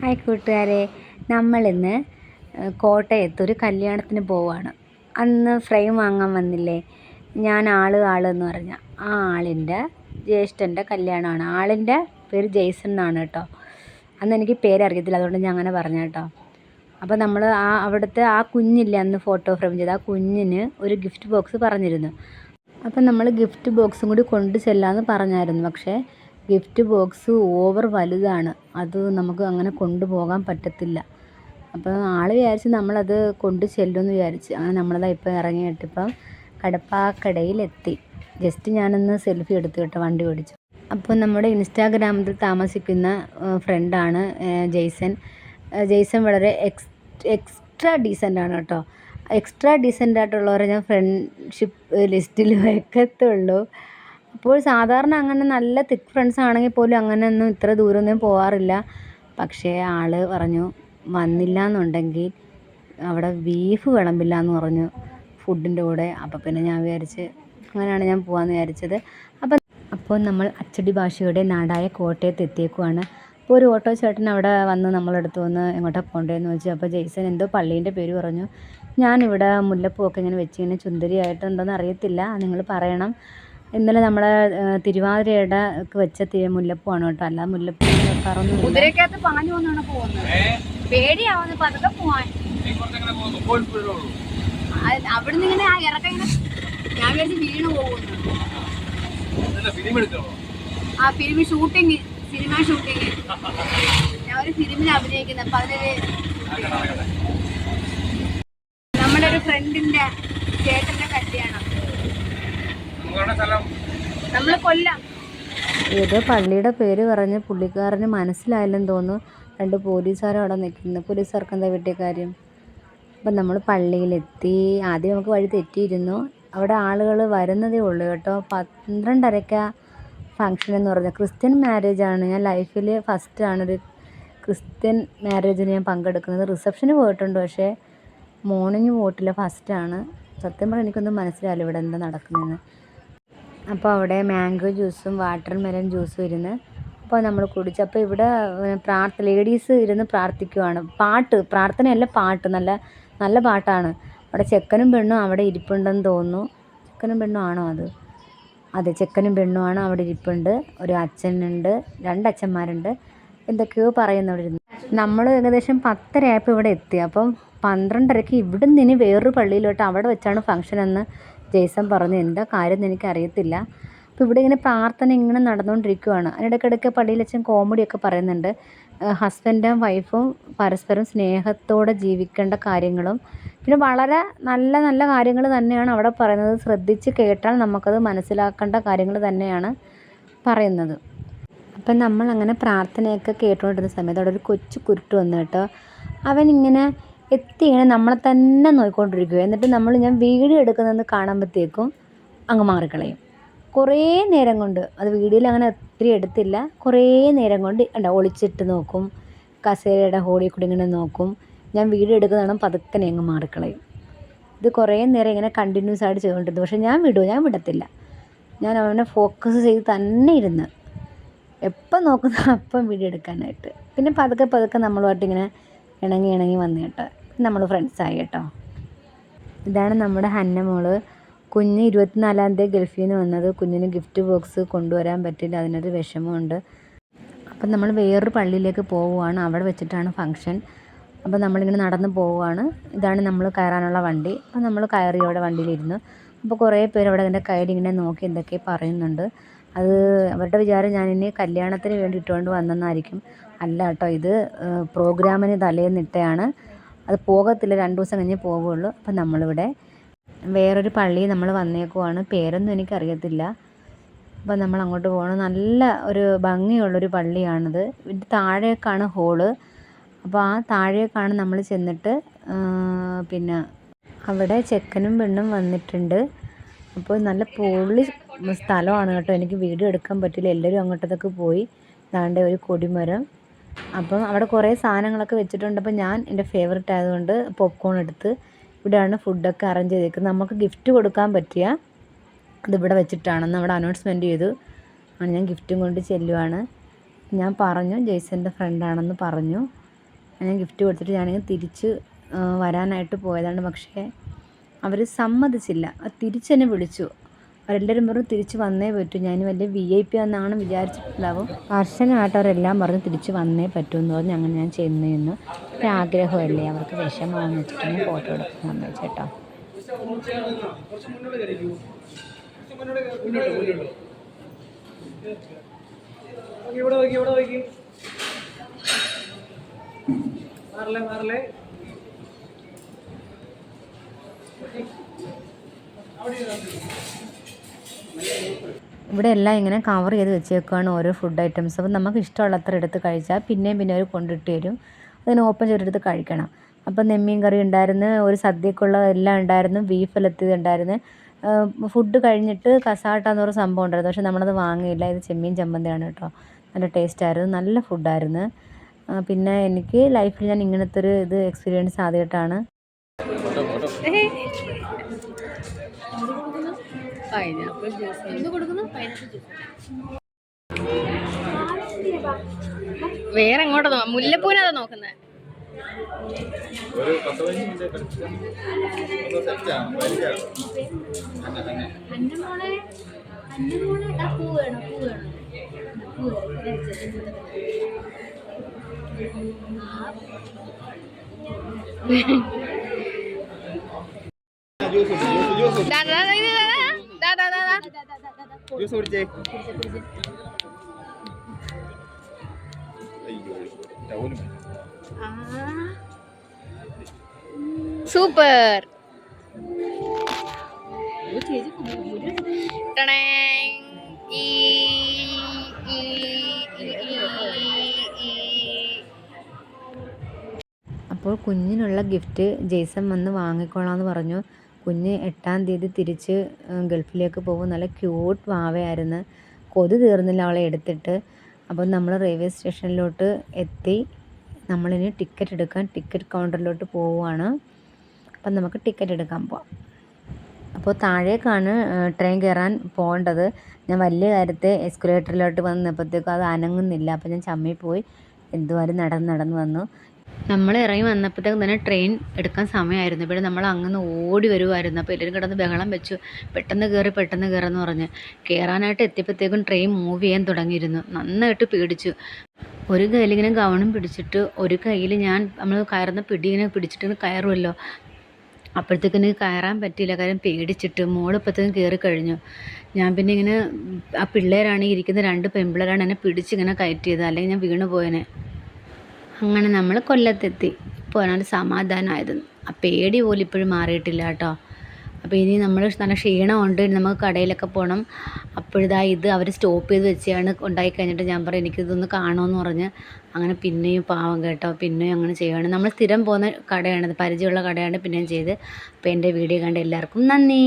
Hi കൂട്ടുകാരെ, നമ്മളിന്ന് കോട്ടയത്തൊരു കല്യാണത്തിന് പോവുകയാണ്. അന്ന് ഫ്രെയിം വാങ്ങാൻ വന്നില്ലേ, ഞാൻ ആളെന്ന് പറഞ്ഞ ആ ആളിൻ്റെ ജ്യേഷ്ഠൻ്റെ കല്യാണമാണ്. ആളിൻ്റെ പേര് ജെയ്സൺ എന്നാണ് കേട്ടോ. അന്ന് എനിക്ക് പേരറിയത്തില്ല, അതുകൊണ്ട് ഞാൻ അങ്ങനെ പറഞ്ഞു കേട്ടോ. അപ്പോൾ നമ്മൾ അവിടുത്തെ ആ കുഞ്ഞില്ലേ അന്ന് ഫോട്ടോ ഫ്രെയിം ചെയ്ത്, ആ കുഞ്ഞിന് ഒരു ഗിഫ്റ്റ് ബോക്സ് പറഞ്ഞിരുന്നു. അപ്പം നമ്മൾ ഗിഫ്റ്റ് ബോക്സും കൂടി കൊണ്ട് ചെല്ലാമെന്ന് പറഞ്ഞായിരുന്നു. പക്ഷേ ഗിഫ്റ്റ് ബോക്സ് ഓവർ വലുതാണ്, അത് നമുക്ക് അങ്ങനെ കൊണ്ടുപോകാൻ പറ്റത്തില്ല. അപ്പോൾ ആൾ വിചാരിച്ച് നമ്മളത് കൊണ്ട് ചെല്ലുമെന്ന് വിചാരിച്ച്. അങ്ങനെ നമ്മളതാ ഇപ്പോൾ ഇറങ്ങിയിട്ടിപ്പം കടപ്പാക്കടയിലെത്തി. ജസ്റ്റ് ഞാനൊന്ന് സെൽഫി എടുത്തു കേട്ടോ, വണ്ടി ഓടിച്ചു. അപ്പോൾ നമ്മുടെ ഇൻസ്റ്റാഗ്രാമിൽ താമസിക്കുന്ന ഫ്രണ്ടാണ് ജെയ്സൺ വളരെ എക്സ്ട്രാ ഡീസൻ്റാണ് കേട്ടോ. എക്സ്ട്രാ ഡീസൻ്റായിട്ടുള്ളവരെ ഞാൻ ഫ്രണ്ട്ഷിപ്പ് ലിസ്റ്റിൽ വെക്കത്തുള്ളൂ. അപ്പോൾ സാധാരണ അങ്ങനെ നല്ല തിക്ക് ഫ്രണ്ട്സ് ആണെങ്കിൽ പോലും അങ്ങനെയൊന്നും ഇത്ര ദൂരമൊന്നും പോകാറില്ല. പക്ഷേ ആൾ പറഞ്ഞു വന്നില്ല എന്നുണ്ടെങ്കിൽ അവിടെ ബീഫ് വിളമ്പില്ല എന്ന് പറഞ്ഞു ഫുഡിൻ്റെ കൂടെ. അപ്പോൾ പിന്നെ ഞാൻ വിചാരിച്ച് അങ്ങനെയാണ് ഞാൻ പോകാമെന്ന് വിചാരിച്ചത്. അപ്പോൾ നമ്മൾ അച്ചടി ഭാഷയുടെ നാടായ കോട്ടയത്ത് എത്തിയേക്കുവാണ്. അപ്പോൾ ഒരു ഓട്ടോ ചേട്ടൻ അവിടെ വന്ന് നമ്മളെടുത്ത് വന്ന് എങ്ങോട്ടാണ് പോകേണ്ടതെന്ന് ചോദിച്ചു. അപ്പോൾ ജെയ്സൺ എന്തോ പള്ളീൻ്റെ പേര് പറഞ്ഞു. ഞാനിവിടെ മുല്ലപ്പൂവൊക്കെ ഇങ്ങനെ വെച്ച് ഇങ്ങനെ ചുന്ദരിയായിട്ടുണ്ടോയെന്ന് അറിയത്തില്ല, നിങ്ങൾ പറയണം. ഇന്നലെ നമ്മളെ തിരുവാതിരയുടെ വെച്ച മുല്ലപ്പൂവാണ് കേട്ടോ, അല്ല മുല്ലപ്പൂ വെക്കാറൊന്നും. കുതിരക്കകത്ത് പാഞ്ഞു വന്നാണ് പോകുന്നത്. പേടിയാവുന്നു പതുക്കെ പോവാൻ. അവിടുന്ന് ഇങ്ങനെ ആ ഇറക്കം ഇങ്ങനെ ഞാൻ വിചാരിച്ച് വീണ് പോകുന്നു. ആ സിനിമ ഷൂട്ടിങ് ഞാൻ ഒരു ഫിലിമിൽ അഭിനയിക്കുന്നത്. അപ്പൊ അതിലൊരു നമ്മുടെ ഒരു ഫ്രണ്ടിന്റെ ചേട്ടന്റെ കല്യാണം. നമ്മള് കൊല്ലം. ഏതോ പള്ളിയുടെ പേര് പറഞ്ഞ് പുള്ളിക്കാരന് മനസ്സിലായില്ലെന്ന് തോന്നുന്നു. 2 പോലീസുകാരും അവിടെ നിൽക്കുന്നു. പോലീസുകാർക്ക് എന്താ വീട്ടിൽ കാര്യം. അപ്പം നമ്മൾ പള്ളിയിലെത്തി. ആദ്യം നമുക്ക് വഴി തെറ്റിയിരുന്നു. അവിടെ ആളുകൾ വരുന്നതേ ഉള്ളൂ കേട്ടോ. 12:30 ഫങ്ഷൻ എന്ന് പറഞ്ഞാൽ ക്രിസ്ത്യൻ മാരേജാണ്. ഞാൻ ലൈഫിൽ ഫസ്റ്റാണ് ഒരു ക്രിസ്ത്യൻ മാരേജിന് ഞാൻ പങ്കെടുക്കുന്നത്. റിസപ്ഷന് പോയിട്ടുണ്ട്, പക്ഷേ മോർണിംഗ് പോയിട്ടില്ല, ഫസ്റ്റാണ്. സത്യം പറഞ്ഞാൽ എനിക്കൊന്നും മനസ്സിലായില്ല ഇവിടെ എന്താ നടക്കുന്നതെന്ന്. അപ്പോൾ അവിടെ മാംഗോ ജ്യൂസും വാട്ടർ മെലൺ ജ്യൂസും ഇരുന്ന് അപ്പോൾ നമ്മൾ കുടിച്ചു. അപ്പോൾ ഇവിടെ ലേഡീസ് ഇരുന്ന് പ്രാർത്ഥിക്കുവാണ്. പ്രാർത്ഥനയല്ല, പാട്ട്, നല്ല നല്ല പാട്ടാണ്. അവിടെ ചെക്കനും പെണ്ണും അവിടെ ഇരിപ്പുണ്ടെന്ന് തോന്നുന്നു. ചെക്കനും പെണ്ണും ആണോ അത്? അതെ, ചെക്കനും പെണ്ണുമാണ് അവിടെ ഇരിപ്പുണ്ട്. ഒരു അച്ഛനുണ്ട്, 2 അച്ഛന്മാരുണ്ട്, എന്തൊക്കെയോ പറയുന്നു അവിടെ ഇരുന്ന്. നമ്മൾ ഏകദേശം 10:30 ആയപ്പോൾ ഇവിടെ എത്തി. അപ്പം 12:30 ഇവിടെ നിന്ന് ഇനി വേറൊരു പള്ളിയിലോട്ട് അവിടെ വെച്ചാണ് ഫംഗ്ഷൻ എന്ന് ജെയ്സൺ പറഞ്ഞു. എന്താ കാര്യം എന്ന് എനിക്കറിയത്തില്ല. അപ്പോൾ ഇവിടെ ഇങ്ങനെ പ്രാർത്ഥന ഇങ്ങനെ നടന്നുകൊണ്ടിരിക്കുകയാണ്. അതിനിടയ്ക്കിടയ്ക്ക് പള്ളിയിൽ അച്ഛൻ കോമഡിയൊക്കെ പറയുന്നുണ്ട്. ഹസ്ബൻഡും വൈഫും പരസ്പരം സ്നേഹത്തോടെ ജീവിക്കേണ്ട കാര്യങ്ങളും പിന്നെ വളരെ നല്ല നല്ല കാര്യങ്ങൾ തന്നെയാണ് അവിടെ പറയുന്നത്. ശ്രദ്ധിച്ച് കേട്ടാൽ നമുക്കത് മനസ്സിലാക്കേണ്ട കാര്യങ്ങൾ തന്നെയാണ് പറയുന്നത്. അപ്പം നമ്മളങ്ങനെ പ്രാർത്ഥനയൊക്കെ കേട്ടുകൊണ്ടിരുന്ന സമയത്ത് അവിടെ ഒരു കൊച്ചു കുരുട്ട് വന്നു കേട്ടോ. അവനിങ്ങനെ ഇങ്ങനെ നമ്മളെ തന്നെ നോക്കിക്കൊണ്ടിരിക്കുക. എന്നിട്ട് ഞാൻ വീഡിയോ എടുക്കുന്നതെന്ന് കാണുമ്പോഴത്തേക്കും അങ്ങ് മാറിക്കളയും. കുറേ നേരം കൊണ്ട്, അത് വീഡിയോയിൽ അങ്ങനെ ഒത്തിരി എടുത്തില്ല, കുറേ നേരം കൊണ്ട് ഒളിച്ചിട്ട് നോക്കും, കസേരയുടെ ഹോളിൽ കൂടി ഇങ്ങനെ നോക്കും. ഞാൻ വീഡിയോ എടുക്കുന്നതാണ് പതുക്കനെ അങ്ങ് മാറിക്കളയും. ഇത് കുറേ നേരം ഇങ്ങനെ കണ്ടിന്യൂസ് ആയിട്ട് ചെയ്തുകൊണ്ടിരുന്നു. പക്ഷേ ഞാൻ വിടത്തില്ല. ഞാൻ അവനെ ഫോക്കസ് ചെയ്ത് തന്നെ ഇരുന്ന് എപ്പം നോക്കുന്ന അപ്പം വീഡിയോ എടുക്കാനായിട്ട്. പിന്നെ പതുക്കെ നമ്മളുമായിട്ട് ഇങ്ങനെ ഇണങ്ങി വന്നു കേട്ടോ. നമ്മൾ ഫ്രണ്ട്സായി കേട്ടോ. ഇതാണ് നമ്മുടെ ഹന്ന മോള്. കുഞ്ഞ് 24-ാം തീയതി ഗൾഫിൽ നിന്ന് വന്നത്. കുഞ്ഞിന് ഗിഫ്റ്റ് ബോക്സ് കൊണ്ടുവരാൻ പറ്റില്ല, അതിനൊരു വിഷമമുണ്ട്. അപ്പം നമ്മൾ വേറൊരു പള്ളിയിലേക്ക് പോവുകയാണ്. അവിടെ വെച്ചിട്ടാണ് ഫംഗ്ഷൻ. അപ്പം നമ്മളിങ്ങനെ നടന്ന് പോവുകയാണ്. ഇതാണ് നമ്മൾ കയറാനുള്ള വണ്ടി. അപ്പം നമ്മൾ കയറി അവിടെ വണ്ടിയിലിരുന്നു. അപ്പോൾ കുറേ പേര് അവിടെ എൻ്റെ കയ്യിലിങ്ങനെ നോക്കി എന്തൊക്കെ പറയുന്നുണ്ട്. അത് അവരുടെ വിചാരം ഞാനിനി കല്യാണത്തിന് വേണ്ടി ഇട്ടുകൊണ്ട് വന്നെന്നായിരിക്കും. അല്ല കേട്ടോ, ഇത് പ്രോഗ്രാമിന് തലേന്നിട്ടയാണ്. അത് പോകത്തില്ല, 2 ദിവസം കഴിഞ്ഞേ പോവുകയുള്ളൂ. അപ്പം നമ്മളിവിടെ വേറൊരു പള്ളിയിൽ നമ്മൾ വന്നേക്കുവാണ്. പേരൊന്നും എനിക്കറിയത്തില്ല. അപ്പം നമ്മൾ അങ്ങോട്ട് പോകണം. നല്ല ഒരു ഭംഗിയുള്ളൊരു പള്ളിയാണിത്. ഇത് താഴേക്കാണ് ഹോള്. അപ്പോൾ ആ താഴേക്കാണ് നമ്മൾ ചെന്നിട്ട് പിന്നെ അവിടെ ചെക്കനും പെണ്ണും വന്നിട്ടുണ്ട്. അപ്പോൾ നല്ല പൊള്ളി സ്ഥലമാണ് കേട്ടോ. എനിക്ക് വീഡിയോ എടുക്കാൻ പറ്റില്ല, എല്ലാവരും അങ്ങോട്ടേക്ക് പോയി. ദാണ്ടെ ഒരു കൊടിമരം. അപ്പം അവിടെ കുറേ സാധനങ്ങളൊക്കെ വെച്ചിട്ടുണ്ട്. അപ്പം ഞാൻ എൻ്റെ ഫേവററ്റ് ആയതുകൊണ്ട് പോപ്കോൺ എടുത്ത് ഇവിടെയാണ് ഫുഡൊക്കെ അറേഞ്ച് ചെയ്തേക്കുന്നത്. നമുക്ക് ഗിഫ്റ്റ് കൊടുക്കാൻ പറ്റിയ അതിവിടെ വെച്ചിട്ടാണെന്ന് അവിടെ അനൗൺസ്മെൻറ്റ് ചെയ്തു. ഞാൻ ഗിഫ്റ്റും കൊണ്ട് ചെല്ലുവാണ്. ഞാൻ പറഞ്ഞു ജെയ്സൻ്റെ ഫ്രണ്ടാണെന്ന് പറഞ്ഞു. ഞാൻ ഗിഫ്റ്റ് കൊടുത്തിട്ട് ഞാനിങ്ങനെ തിരിച്ച് വരാനായിട്ട് പോയതാണ്. പക്ഷേ അവർ സമ്മതിച്ചില്ല. തിരിച്ചെന്നെ വിളിച്ചു. അവരെല്ലാവരും പറഞ്ഞു തിരിച്ച് വന്നേ പറ്റൂ, ഞാൻ വലിയ VIP എന്നാണ് വിചാരിച്ചിട്ടുണ്ടാവും. കർശനമായിട്ട് അവരെല്ലാം പറഞ്ഞ് തിരിച്ച് വന്നേ പറ്റൂ എന്ന് പറഞ്ഞ് അങ്ങനെ ഞാൻ ചെന്ന് നിന്നു. ഒരാഗ്രഹമല്ലേ, അവർക്ക് വിഷമമാണെന്ന് വെച്ചിട്ട് ഞാൻ ഫോട്ടോ എടുക്കാൻ സമ്മതിച്ചു കേട്ടോ. ഇവിടെ എല്ലാം ഇങ്ങനെ കവർ ചെയ്ത് വെച്ചേക്കുകയാണ് ഓരോ ഫുഡ് ഐറ്റംസ്. അപ്പോൾ നമുക്ക് ഇഷ്ടമുള്ളത്ര എടുത്ത് കഴിച്ചാൽ പിന്നെയും പിന്നെ അവർ കൊണ്ടിട്ട് തരും. അതിന് ഓപ്പൺ ചെയ്തെടുത്ത് കഴിക്കണം. അപ്പം നെമ്മീൻ കറി ഉണ്ടായിരുന്നു, ഒരു സദ്യക്കുള്ള എല്ലാം ഉണ്ടായിരുന്നു, ബീഫ് ഉലത്തിയത് ഉണ്ടായിരുന്നു. ഫുഡ് കഴിഞ്ഞിട്ട് കസാട്ട എന്ന് പറഞ്ഞ സംഭവം ഉണ്ടായിരുന്നു, പക്ഷെ നമ്മളത് വാങ്ങിയില്ല. ഇത് ചെമ്മീൻ ചമ്മന്തിയാണ് കേട്ടോ. നല്ല ടേസ്റ്റായിരുന്നു, നല്ല ഫുഡായിരുന്നു. പിന്നെ എനിക്ക് ലൈഫിൽ ഞാൻ ഇങ്ങനത്തെ ഒരു ഇത് എക്സ്പീരിയൻസ് ആദ്യമായിട്ടാണ്. പൈനാപ്പിൾ ജ്യൂസ് എന്ത് കൊടുക്കുന്നു? Pineapple juice. വേറെ എങ്ങോട്ടാ മുല്ലപ്പൂവിനാ നോക്കുന്നത്? സൂപ്പർ. അപ്പോൾ കുഞ്ഞിനുള്ള ഗിഫ്റ്റ് ജെയ്സൺ വന്ന് വാങ്ങിക്കോളാമെന്ന് പറഞ്ഞു. കുഞ്ഞ് 8-ാം തീയതി തിരിച്ച് ഗൾഫിലേക്ക് പോകും. നല്ല ക്യൂട്ട് വാവയായിരുന്നു. കൊതി തീർന്നില്ല അവളെ എടുത്തിട്ട്. അപ്പോൾ നമ്മൾ റെയിൽവേ സ്റ്റേഷനിലോട്ട് എത്തി. നമ്മളിനി ടിക്കറ്റ് എടുക്കാൻ ടിക്കറ്റ് കൗണ്ടറിലോട്ട് പോവുകയാണ്. അപ്പം നമുക്ക് ടിക്കറ്റ് എടുക്കാൻ പോവാം. അപ്പോൾ താഴേക്കാണ് ട്രെയിൻ കയറാൻ പോകേണ്ടത്. ഞാൻ വലിയ കാര്യത്തെ എസ്കലേറ്ററിലോട്ട് വന്നപ്പോഴത്തേക്കും അത് അനങ്ങുന്നില്ല. അപ്പോൾ ഞാൻ ചമ്മിപ്പോയി. എന്തുവാരും നടന്ന് വന്നു. നമ്മൾ ഇറങ്ങി വന്നപ്പോഴത്തേക്കും തന്നെ ട്രെയിൻ എടുക്കാൻ സമയമായിരുന്നു. ഇവിടെ നമ്മൾ അങ്ങനെ ഓടി വരുമായിരുന്നു. അപ്പോൾ എല്ലാവരും കിടന്ന് ബഹളം വെച്ചു, പെട്ടെന്ന് കയറെന്ന് പറഞ്ഞ്. കയറാനായിട്ട് എത്തിയപ്പോഴത്തേക്കും ട്രെയിൻ മൂവ് ചെയ്യാൻ തുടങ്ങിയിരുന്നു. നന്നായിട്ട് പേടിച്ചു. ഒരു കയ്യിലിങ്ങനെ ഗൗണും പിടിച്ചിട്ട് ഒരു കയ്യിൽ നമ്മൾ കയറുന്ന പിടി ഇങ്ങനെ പിടിച്ചിട്ട് കയറുമല്ലോ. അപ്പോഴത്തേക്കിന് കയറാൻ പറ്റിയില്ല, കാര്യം പേടിച്ചിട്ട്. മോളിപ്പോഴത്തേക്കും കയറി കഴിഞ്ഞു. ഞാൻ പിന്നെ ഇങ്ങനെ ആ പിള്ളേരാണ് ഇരിക്കുന്ന 2 പെൺപിള്ളേരാണ് എന്നെ പിടിച്ചിങ്ങനെ കയറ്റിയത്, അല്ലെങ്കിൽ ഞാൻ വീണ് പോയനെ. അങ്ങനെ നമ്മൾ കൊല്ലത്തെത്തി. ഇപ്പോൾ അതിനൊരു സമാധാനമായിരുന്നു. ആ പേടി പോലും ഇപ്പോഴും മാറിയിട്ടില്ല കേട്ടോ. അപ്പോൾ ഇനി നമ്മൾ നല്ല ക്ഷീണമുണ്ട്, നമുക്ക് കടയിലൊക്കെ പോകണം. അപ്പോഴിതാ ഇത് അവർ സ്റ്റോപ്പ് ചെയ്ത് വെച്ചാണ്. ഉണ്ടായി കഴിഞ്ഞിട്ട് ഞാൻ പറയും എനിക്കിതൊന്ന് കാണുമെന്ന് പറഞ്ഞ് അങ്ങനെ പിന്നെയും പാവം കേട്ടോ, പിന്നെയും അങ്ങനെ ചെയ്യുകയാണ്. നമ്മൾ സ്ഥിരം പോകുന്ന കടയാണത്, പരിചയമുള്ള കടയാണ്. പിന്നെയും ചെയ്ത്. അപ്പോൾ എൻ്റെ വീഡിയോ കണ്ട എല്ലാവർക്കും നന്ദി.